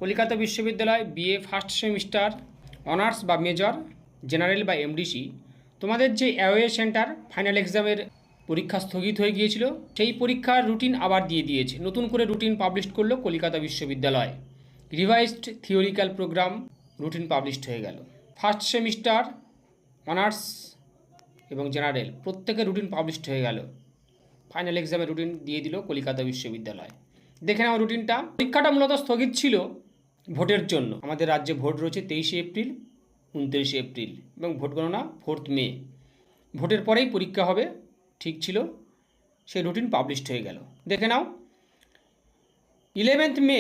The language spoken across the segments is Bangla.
কলকাতা বিশ্ববিদ্যালয় বিএ ফার্স্ট সেমিস্টার অনার্স বা মেজর জেনারেল বা এমডিসি তোমাদের যে অ্যাওয়ে সেন্টার ফাইনাল এক্সামের পরীক্ষা স্থগিত হয়ে গিয়েছিল, সেই পরীক্ষার রুটিন আবার দিয়ে দিয়েছে। নতুন করে রুটিন পাবলিশ করলো কলকাতা বিশ্ববিদ্যালয়। Revised theoretical programme routine published হয়ে গেল। ফার্স্ট সেমিস্টার অনার্স এবং জেনারেল প্রত্যেকের রুটিন পাবলিশড হয়ে গেল। ফাইনাল এক্সামের রুটিন দিয়ে দিল কলকাতা বিশ্ববিদ্যালয়। দেখে নাও রুটিনটা। পরীক্ষাটা মূলত স্থগিত ছিল ভোটের জন্য। আমাদের রাজ্যে ভোট রয়েছে 23শে এপ্রিল, 29শে এপ্রিল এবং ভোট গণনা 4 মে। ভোটের পরেই পরীক্ষা হবে ঠিক ছিল, সেই রুটিন পাবলিশড হয়ে গেল। দেখে নাও 11 মে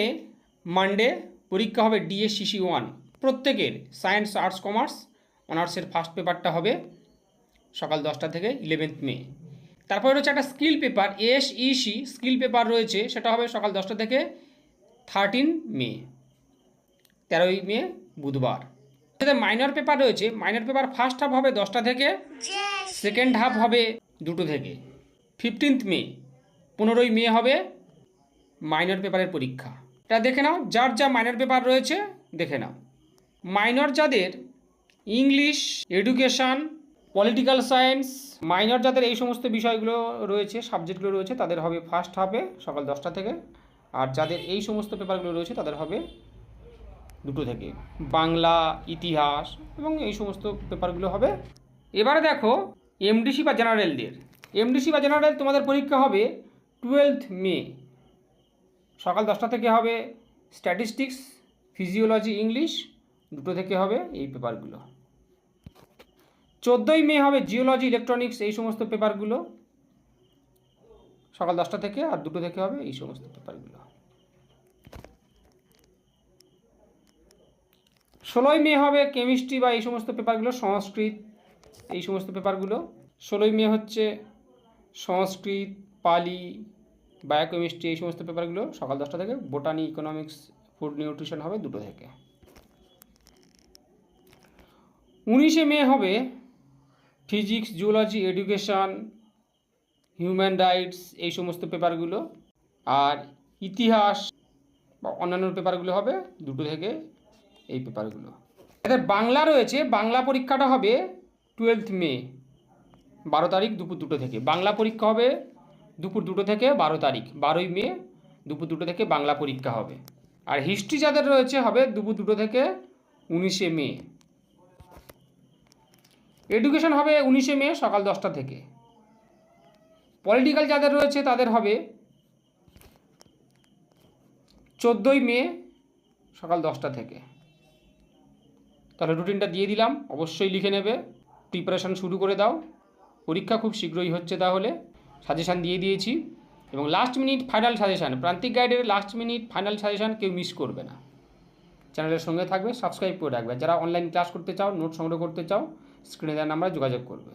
মানডে পরীক্ষা হবে ডিএসসিসি 1 প্রত্যেকের। সায়েন্স, আর্টস, কমার্স অনার্সের ফার্স্ট পেপারটা হবে সকাল 10টা থেকে 11 মে। তারপরে রয়েছে একটা skill paper SEC skill paper রয়েছে, সেটা হবে সকাল 10টা থেকে 13 মে, 13ই মে বুধবার। মাইনর পেপার রয়েছে, মাইনর পেপার ফার্স্ট হাফ হবে 10টা থেকে, সেকেন্ড হাফ হবে 2টো থেকে। 15 মে 15ই মে হবে মাইনর পেপারের পরীক্ষা। এটা দেখে নাও, যার যা মাইনর পেপার রয়েছে দেখে নাও। মাইনর যাদের English, education, political science, minor যাদের এই সমস্ত বিষয়গুলো রয়েছে, সাবজেক্টগুলো রয়েছে, তাদের হবে ফার্স্ট হাফে সকাল 10টা থেকে। আর যাদের এই সমস্ত পেপারগুলো রয়েছে তাদের হবে 2টো থেকে। বাংলা, ইতিহাস এবং এই সমস্ত পেপারগুলো হবে। এবারে দেখো এমডিসি বা জেনারেলদের। এমডিসি বা জেনারেল তোমাদের পরীক্ষা হবে 12 মে সকাল 10টা থেকে হবে স্ট্যাটিস্টিক্স, ফিজিওলজি, ইংলিশ 2টো থেকে হবে এই পেপারগুলো। 14ই মে হবে জিওলজি, ইলেকট্রনিক্স এই সমস্ত পেপারগুলো সকাল 10টা থেকে, আর 2টো থেকে হবে এই সমস্ত পেপারগুলো। 16ই মে হবে কেমিস্ট্রি বা এই সমস্ত পেপারগুলো, সংস্কৃত এই সমস্ত পেপারগুলো। 16ই মে হচ্ছে সংস্কৃত, পালি, বায়োকেমিস্ট্রি এই সমস্ত পেপারগুলো সকাল 10টা থেকে। বোটানি, ইকোনমিক্স, ফুড নিউট্রিশন হবে 2টো থেকে। 19শে মে হবে physics, zoology, education, human rights এই সমস্ত পেপারগুলো। আর ইতিহাস বা অন্যান্য পেপারগুলো হবে 2টো থেকে এই পেপারগুলো। এদের বাংলা রয়েছে, বাংলা পরীক্ষাটা হবে 12 মে 12 তারিখ দুপুর 2টো থেকে। বাংলা পরীক্ষা হবে দুপুর 2টো থেকে 12 তারিখ, 12ই মে দুপুর 2টো থেকে বাংলা পরীক্ষা হবে। আর হিস্ট্রি যাদের রয়েছে হবে দুপুর 2টো থেকে 19শে মে। এডুকেশন হবে 19শে মে সকাল 10টা থেকে। পলিটিক্যাল যাদের রয়েছে তাদের হবে 14ই মে সকাল 10টা থেকে। তাহলে রুটিনটা দিয়ে দিলাম, অবশ্যই লিখে নেবে, প্রিপারেশান শুরু করে দাও। পরীক্ষা খুব শীঘ্রই হচ্ছে, তাহলে সাজেশান দিয়ে দিয়েছি। এবং লাস্ট মিনিট ফাইনাল সাজেশান, প্রান্তিক গাইডের লাস্ট মিনিট ফাইনাল সাজেশান কেউ মিস করবে না। চ্যানেলের সঙ্গে থাকবে, সাবস্ক্রাইব করে রাখবে। যারা অনলাইন ক্লাস করতে চাও, নোট সংগ্রহ করতে চাও, স্ক্রিনে দেওয়া নাম্বারে যোগাযোগ করবে।